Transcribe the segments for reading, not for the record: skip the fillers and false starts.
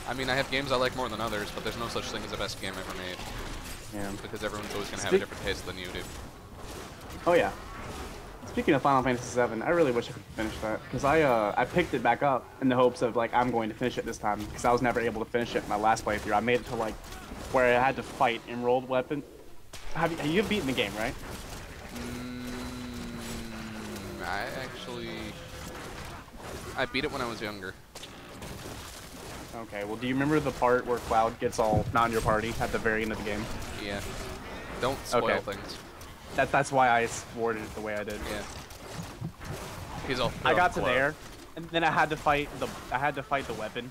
I mean, I have games I like more than others, but there's no such thing as the best game ever made. Yeah. Because everyone's always going to have a different taste than you do. Oh yeah. Speaking of Final Fantasy VII, I really wish I could finish that because I picked it back up in the hopes of like I'm going to finish it this time because I was never able to finish it in my last playthrough. I made it to like where I had to fight enrolled weapon. Have you beaten the game, right? I beat it when I was younger. Okay, well, do you remember the part where Cloud gets all not in your party at the very end of the game? Yeah. Don't spoil things. That's why I worded it the way I did. Yeah. He's all. I got to there, and then I had to fight the weapon,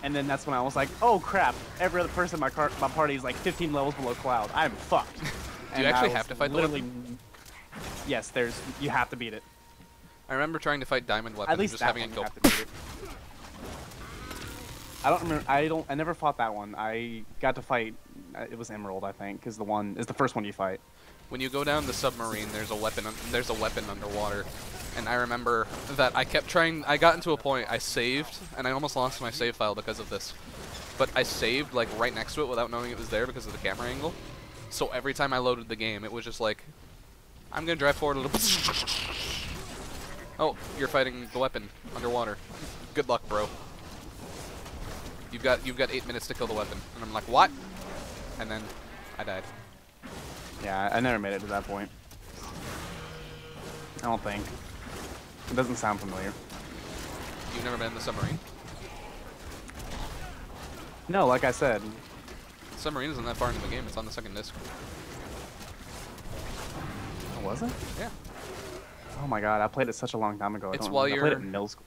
and then that's when I was like, oh crap! Every other person in my party is like 15 levels below Cloud. I'm fucked. Do you actually have to fight the weapon? Yes, you have to beat it. I remember trying to fight Diamond Weapon, At least just that having one it you go. have to beat it. I don't remember. I never fought that one. I got to fight. It was Emerald, I think, is the first one you fight. When you go down the submarine, there's a weapon. There's a weapon underwater, and I remember that I kept trying. I got into a point. I saved, and I almost lost my save file because of this. But I saved like right next to it without knowing it was there because of the camera angle. So every time I loaded the game, it was just like, I'm gonna drive forward a little bit. Oh, you're fighting the weapon underwater. Good luck, bro. You've got 8 minutes to kill the weapon, and I'm like, what? And then I died. Yeah, I never made it to that point. I don't think. It doesn't sound familiar. You've never been in the submarine? No, like I said. The submarine isn't that far into the game. It's on the second disc. Oh, was it? Yeah. Oh my god, I played it such a long time ago. It's while I played it in middle school.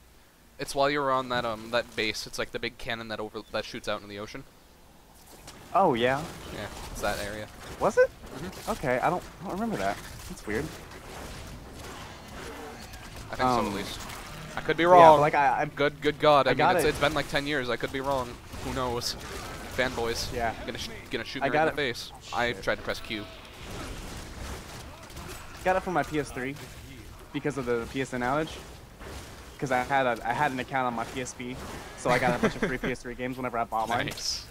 It's while you're on that base. It's like the big cannon that shoots out into the ocean. Oh yeah. Yeah, it's that area. Was it? Mm-hmm. Okay, I don't remember that. That's weird. I think so at least. I could be wrong. Yeah, like I'm good God. I mean, it. it's been like 10 years. I could be wrong. Who knows? Fanboys. Yeah. Gonna shoot me right in the face. I tried to press Q. Got it from my PS3 because of the PSN outage. Because I had an account on my PSP, so I got a bunch of free PS3 games whenever I bought mine. Nice.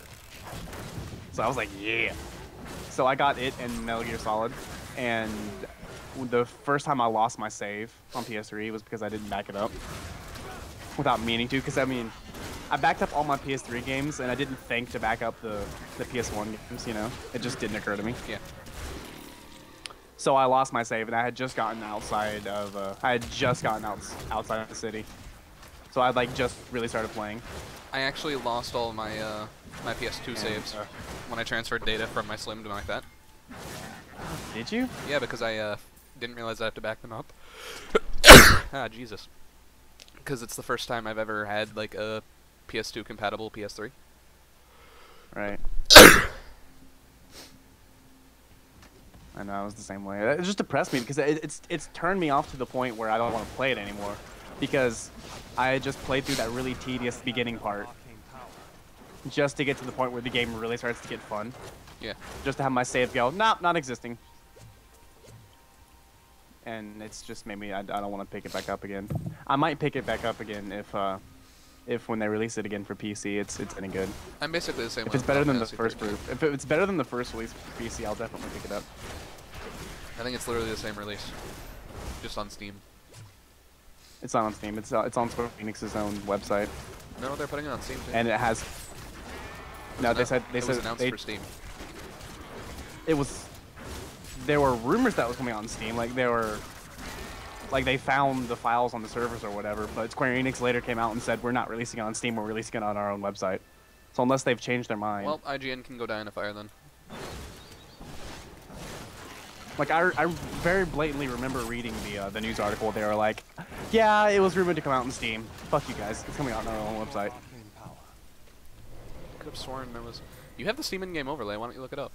So I was like, yeah. So I got it and Metal Gear Solid, and the first time I lost my save on PS3 was because I didn't back it up without meaning to. Because I mean, I backed up all my PS3 games, and I didn't think to back up the PS1 games. You know, it just didn't occur to me. Yeah. So I lost my save, and I had just gotten outside of outside of the city. So I like just really started playing. I actually lost all my my PS2 saves when I transferred data from my Slim to my Fat. Did you? Yeah, because I didn't realize I have to back them up. Ah, Jesus. Because it's the first time I've ever had like a PS2 compatible PS3. Right. I know, it was the same way. It just depressed me because it's turned me off to the point where I don't want to play it anymore. Because I just played through that really tedious beginning part. Just to get to the point where the game really starts to get fun. Yeah. Just to have my save go, nope, not existing. And it's just made me, I don't want to pick it back up again. I might pick it back up again if when they release it again for PC, it's any good. I'm basically the same way. If it's better than the first proof, if it's better than the first release for PC, I'll definitely pick it up. I think it's literally the same release, just on Steam. It's not on Steam. It's on Square Enix's own website. No, they're putting it on Steam too. And it has. No, they said it was announced for Steam. It was. There were rumors that was coming out on Steam. Like they found the files on the servers or whatever. But Square Enix later came out and said we're not releasing it on Steam. We're releasing it on our own website. So unless they've changed their mind. Well, IGN can go die in a fire then. Like I very blatantly remember reading the news article. They were like, "Yeah, it was rumored to come out on Steam. Fuck you guys. It's coming out on our own website." Could have sworn there was. You have the Steam in-game overlay. Why don't you look it up?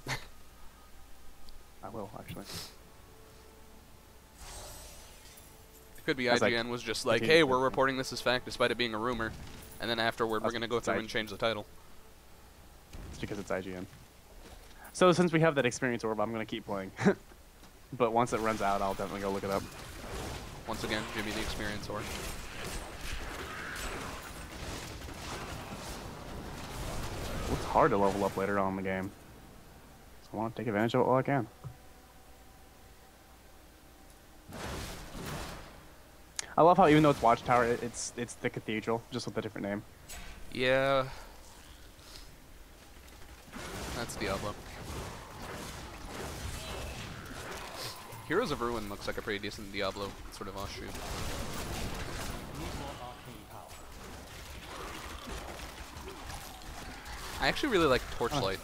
I will actually. It could be IGN was just like, "Hey, we're reporting this as fact, despite it being a rumor," and then afterward, we're gonna go through and change the title. It's because it's IGN. So since we have that experience orb, I'm gonna keep playing. But once it runs out, I'll definitely go look it up. Once again, give me the experience orb. hard to level up later on in the game. So I want to take advantage of it while I can. I love how even though it's Watchtower, it's the Cathedral, just with a different name. Yeah. That's Diablo. Heroes of Ruin looks like a pretty decent Diablo sort of offshoot. I actually really like Torchlight.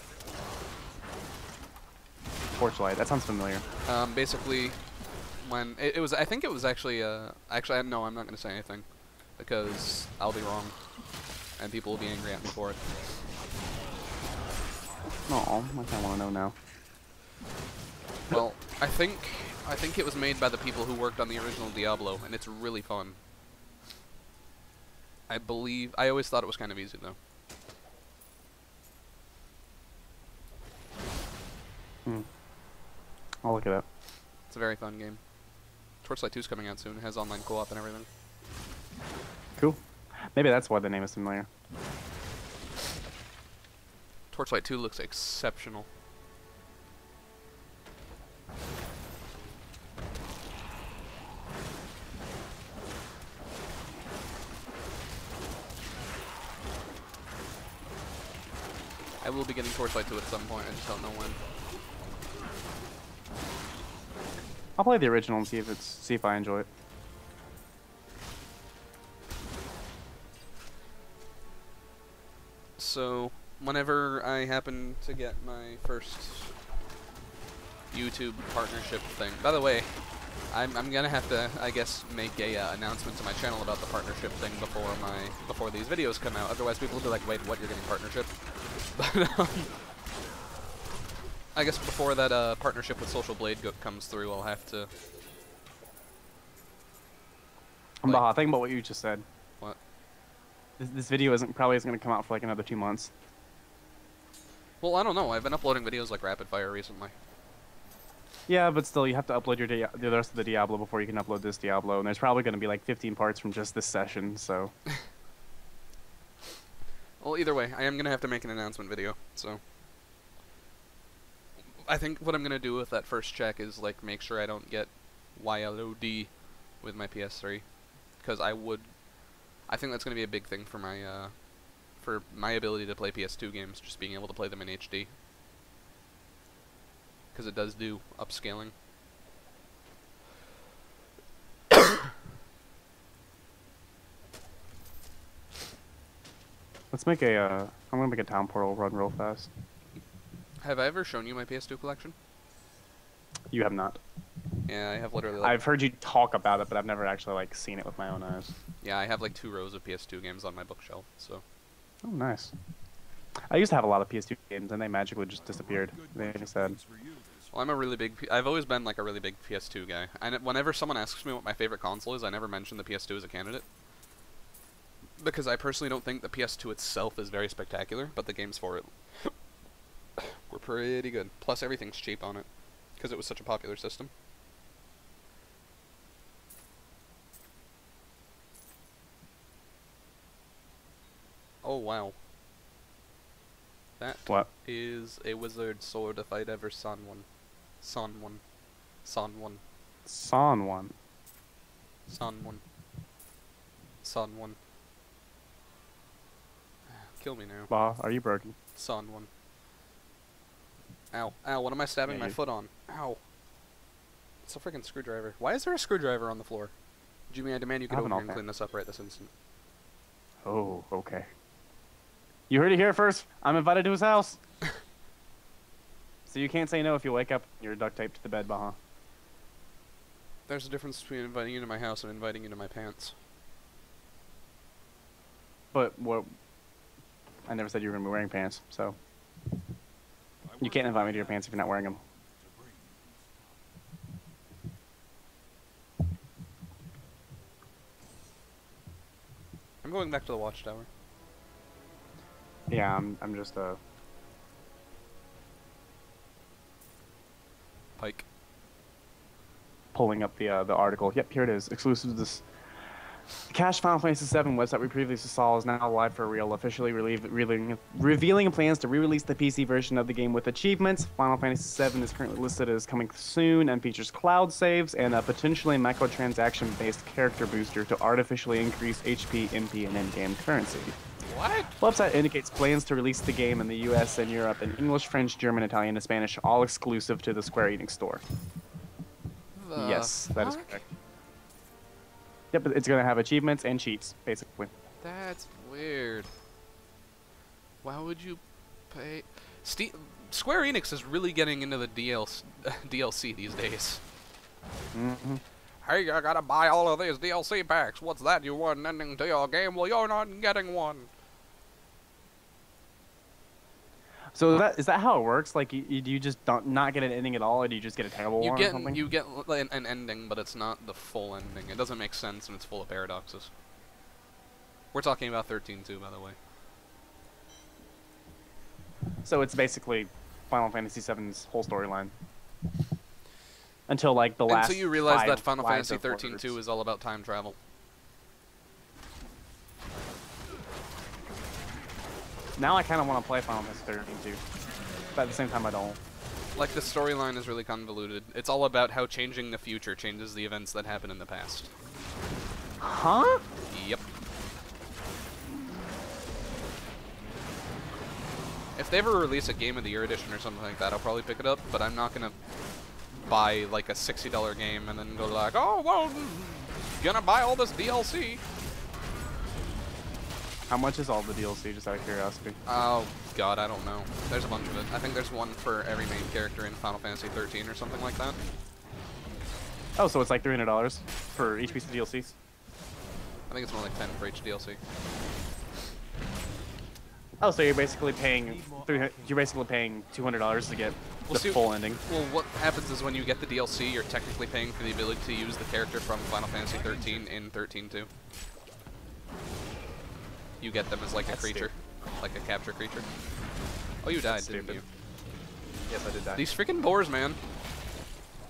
Torchlight, that sounds familiar. Basically, when it was, I think it was actually, actually, no, I'm not going to say anything, because I'll be wrong, and people will be angry at me for it. Oh, I kind of want to know now. Well, I think it was made by the people who worked on the original Diablo, and it's really fun. I believe, I always thought it was kind of easy, though. I'll look it up. It's a very fun game. Torchlight 2 is coming out soon. It has online co-op and everything. Cool. Maybe that's why the name is familiar. Torchlight 2 looks exceptional. I will be getting Torchlight 2 at some point, I just don't know when. I'll play the original and see if I enjoy it. So, whenever I happen to get my first YouTube partnership thing, by the way, I'm gonna have to, I guess, make a announcement to my channel about the partnership thing before these videos come out. Otherwise, people will be like, "Wait, what? You're getting partnership?" But I guess before that partnership with Social Blade comes through, I'll have to. Baha, think about what you just said. What? This video probably isn't going to come out for like another 2 months. Well, I don't know. I've been uploading videos like rapid fire recently. Yeah, but still, you have to upload the rest of the Diablo before you can upload this Diablo, and there's probably going to be like 15 parts from just this session, so. Well, either way, I am going to have to make an announcement video, so. I think what I'm going to do with that first check is like make sure I don't get YLOD with my PS3, because I think that's going to be a big thing for my ability to play PS2 games, just being able to play them in HD. Because it does do upscaling. Let's make I'm gonna make a town portal run real fast. Have I ever shown you my PS2 collection? You have not. Yeah, I have literally like... I've heard you talk about it, but I've never actually like seen it with my own eyes. Yeah, I have like 2 rows of PS2 games on my bookshelf, so... Oh, nice. I used to have a lot of PS2 games, and they magically just disappeared. They just said... Well, I'm a really big... I've always been like a really big PS2 guy. And whenever someone asks me what my favorite console is, I never mention the PS2 as a candidate. Because I personally don't think the PS2 itself is very spectacular, but the games for it were pretty good. Plus, everything's cheap on it, because it was such a popular system. Oh, wow. That what? Is a wizard sword if I'd ever saw one. Saw one. Saw one. Saw one. Saw one. Saw one. Kill me now. Baha, are you broken? Saw one. Ow. Ow, what am I stabbing my foot on? Ow. It's a freaking screwdriver. Why is there a screwdriver on the floor? Jimmy, I demand you get over here and clean this up right this instant. Oh, okay. You heard it here first. I'm invited to his house. So you can't say no if you wake up and you're duct taped to the bed, Baha. There's a difference between inviting you to my house and inviting you to my pants. But what? I never said you were going to be wearing pants, so. You can't invite me to your pants if you're not wearing them. I'm going back to the watchtower. Yeah, I'm just Pike. pulling up the article. Yep, here it is. Exclusive to this Cache Final Fantasy VII website we previously saw is now live for real, officially revealing plans to re-release the PC version of the game with achievements. Final Fantasy VII is currently listed as coming soon and features cloud saves and a potentially microtransaction-based character booster to artificially increase HP, MP, and in-game currency. What? The website indicates plans to release the game in the US and Europe in English, French, German, Italian, and Spanish, all exclusive to the Square Enix store. Yes, that is correct. Yep, it's going to have achievements and cheats, basically. That's weird. Why would you pay? Square Enix is really getting into the DLC these days. Mm-hmm. Hey, you gotta buy all of these DLC packs. What's that? You want an ending to your game? Well, you're not getting one. So is that how it works? Like, you just not get an ending at all, or do you just get a terrible one or something? You get an ending, but it's not the full ending. It doesn't make sense, and it's full of paradoxes. We're talking about 13.2, by the way. So it's basically Final Fantasy VII's whole storyline. Until, like, the last Until you realize that Final lives Fantasy of 13.2 is all about time travel. Now I kind of want to play Final Fantasy 13 too, but at the same time I don't. Like, the storyline is really convoluted. It's all about how changing the future changes the events that happen in the past. Huh? Yep. If they ever release a Game of the Year edition or something like that, I'll probably pick it up, but I'm not gonna buy, like, a $60 game and then go like, oh, well, gonna buy all this DLC. How much is all the DLC, just out of curiosity? Oh, God, I don't know. There's a bunch of it. I think there's one for every main character in Final Fantasy 13 or something like that. Oh, so it's like $300 for each piece of DLC? I think it's more like 10 for each DLC. Oh, so you're basically paying $200 to get the full ending. Well, what happens is when you get the DLC, you're technically paying for the ability to use the character from Final Fantasy 13 in 13.2. You get them as like a creature, like a capture creature. Oh, you died, didn't you? Yes, I did die. These freaking boars, man.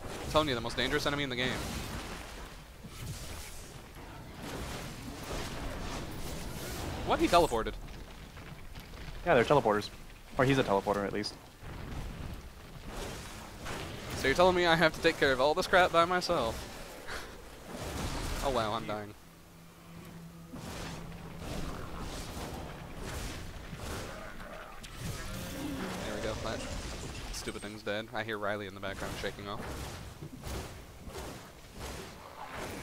I'm telling you, the most dangerous enemy in the game. What? He teleported. Yeah, they're teleporters. Or he's a teleporter, at least. So you're telling me I have to take care of all this crap by myself? Oh wow, I'm dying. There we go. That stupid thing's dead. I hear Riley in the background shaking off.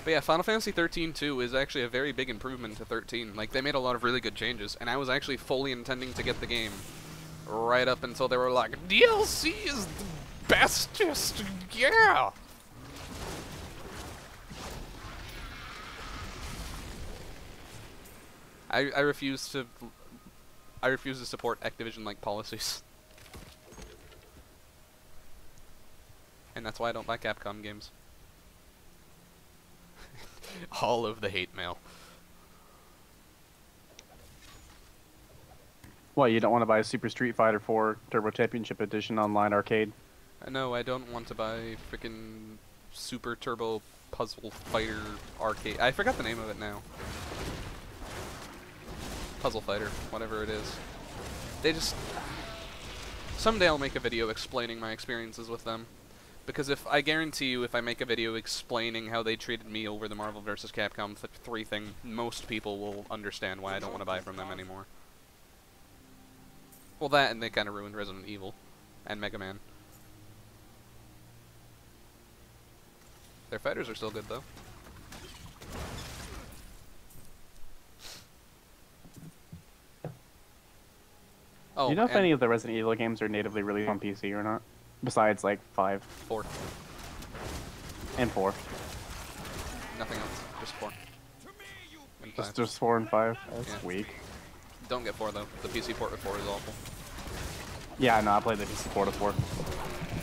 But yeah, Final Fantasy 13-2 is actually a very big improvement to 13. Like, they made a lot of really good changes, and I was actually fully intending to get the game right up until they were like, DLC is the bestest, yeah! I refuse to support Activision-like policies. And that's why I don't buy Capcom games. All of the hate mail. What, you don't want to buy a Super Street Fighter 4 Turbo Championship Edition online arcade? No, I don't want to buy frickin' Super Turbo Puzzle Fighter arcade. I forgot the name of it now. Puzzle Fighter, whatever it is. They just... Someday I'll make a video explaining my experiences with them. Because I guarantee you, if I make a video explaining how they treated me over the Marvel vs. Capcom 3 thing, most people will understand why I don't want to buy from them anymore. Well, that, and they kind of ruined Resident Evil. And Mega Man. Their fighters are still good, though. Oh, do you know if any of the Resident Evil games are natively released on PC or not? Besides, like, 5. 4. And 4. Nothing else. Just 4. And 5. Just 4 and 5? That's Yeah. weak. Don't get 4, though. The PC port of 4 is awful. Yeah, no, I played the PC port of 4.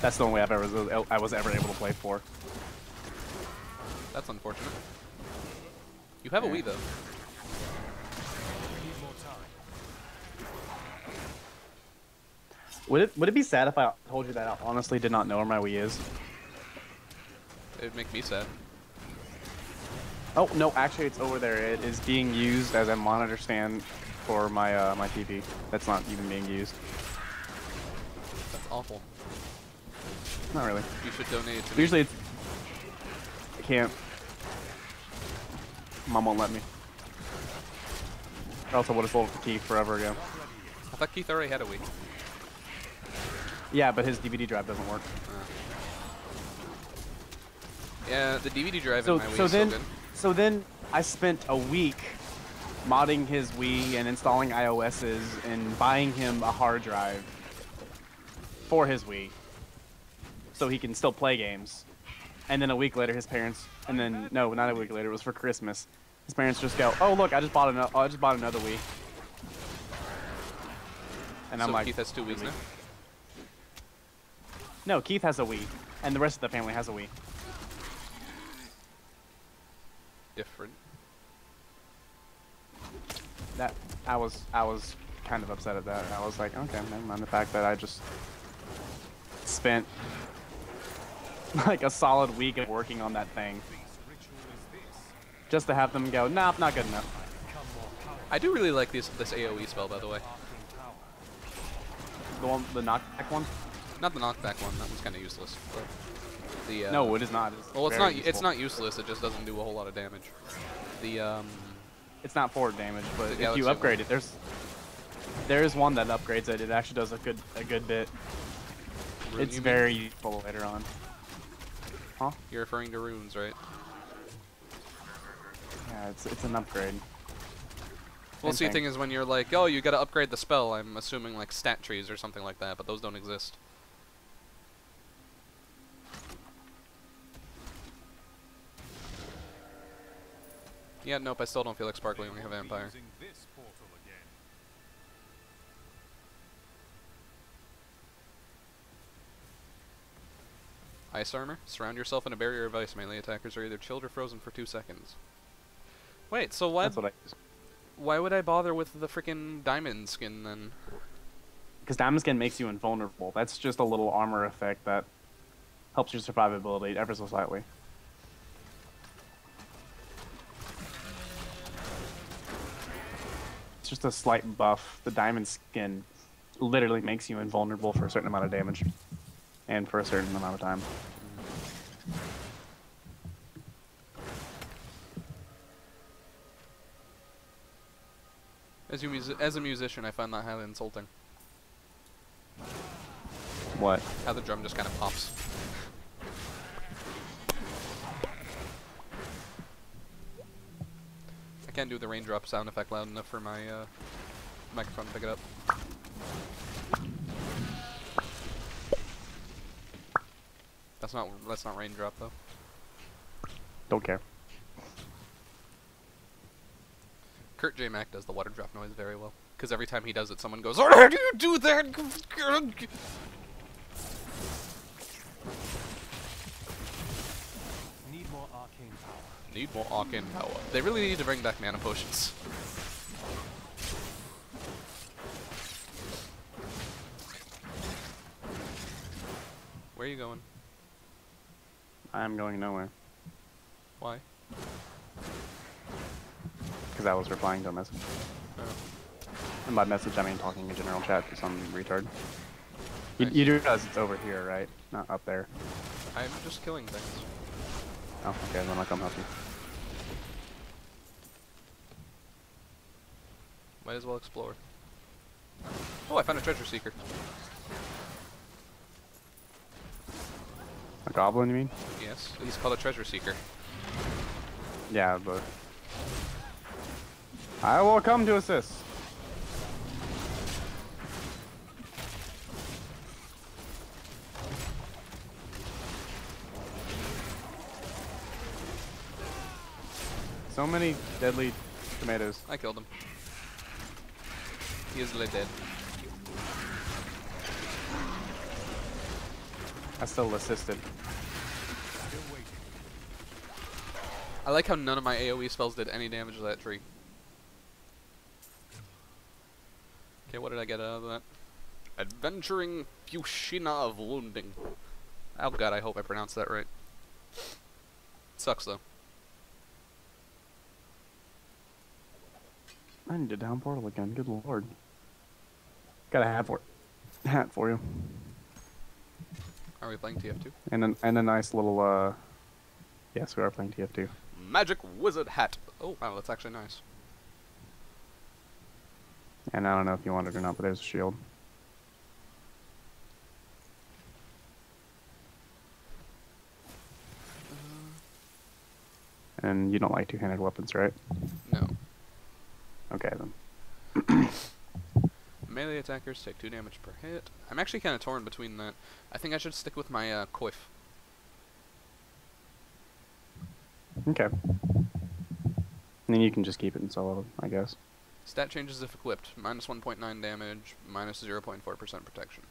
That's the only way I was ever able to play 4. That's unfortunate. You have a Wii, though. Would it be sad if I told you that I honestly did not know where my Wii is? It would make me sad. Oh no, actually it's over there. It is being used as a monitor stand for my my TV. That's not even being used. That's awful. Not really. You should donate it to me. Usually it's. I can't. Mom won't let me. I also would have sold it to Keith forever ago. I thought Keith already had a Wii. Yeah, but his DVD drive doesn't work. Yeah, the DVD drive in my Wii is so good. So then I spent a week modding his Wii and installing iOSs and buying him a hard drive for his Wii so he can still play games. And then a week later, his parents, and then no, not a week later, it was for Christmas. His parents just go, "Oh look, I just bought another Wii." And So I'm like, Keith has 2 Wiis now? "No, Keith has a Wii, and the rest of the family has a Wii." Different. That I was kind of upset at that. I was like, okay, never mind the fact that I just spent like a solid week of working on that thing just to have them go, nah, not good enough. I do really like this AoE spell, by the way. The knockback one? Not the knockback one. That one's kind of useless. But the no, it is not. Well, it's not. It's not useless. It just doesn't do a whole lot of damage. The It's not forward damage, but if Galaxy you upgrade it, there is one that upgrades it. It actually does a good bit. Rune, It's very useful later on. Huh? You're referring to runes, right? Yeah, it's an upgrade. Well, see, the thing is, when you're like, oh, you gotta upgrade the spell, I'm assuming like stat trees or something like that, but those don't exist. Yeah, nope, I still don't feel like sparkling like a vampire. Ice armor. Surround yourself in a barrier of ice. Melee attackers are either chilled or frozen for 2 seconds. Wait, so why? That's what I use. Why would I bother with the freaking diamond skin then? Because diamond skin makes you invulnerable. That's just a little armor effect that helps your survivability ever so slightly. It's just a slight buff. The diamond skin literally makes you invulnerable for a certain amount of damage. And for a certain amount of time. As a musician, I find that highly insulting. What? How the drum just kind of pops. I can't do the raindrop sound effect loud enough for my microphone to pick it up. That's not raindrop though. Don't care. Kurt J. Mack does the water drop noise very well. Because every time he does it, someone goes, "How do you do that?" Need more arcane power. Need more arcane power. They really need to bring back mana potions. Where are you going? I'm going nowhere. Why? Because I was replying to a message. Oh. And by message, I mean talking in general chat to some retard. You, Nice. you do realize it's over here, right? Not up there. I'm just killing things. Oh, okay, then I'll come help you. Might as well explore. Oh, I found a treasure seeker. A goblin, you mean? Yes, he's called a treasure seeker. Yeah, but... I will come to assist. So many deadly tomatoes. I killed him. He is lit dead. I still assisted. I like how none of my AoE spells did any damage to that tree. Okay, what did I get out of that? Adventuring Fushina of Wounding. Oh god, I hope I pronounced that right. Sucks though. I need to down portal again. Good lord. Got a hat for you. Are we playing TF2? And a nice little yes, we are playing TF2. Magic Wizard hat. Oh, wow, that's actually nice. And I don't know if you want it or not, but there's a shield. And you don't like two-handed weapons, right? No. Okay, then. Melee attackers take 2 damage per hit. I'm actually kind of torn between that. I think I should stick with my coif. Okay. And then you can just keep it in solo, I guess. Stat changes if equipped. Minus 1.9 damage, minus 0.4% protection.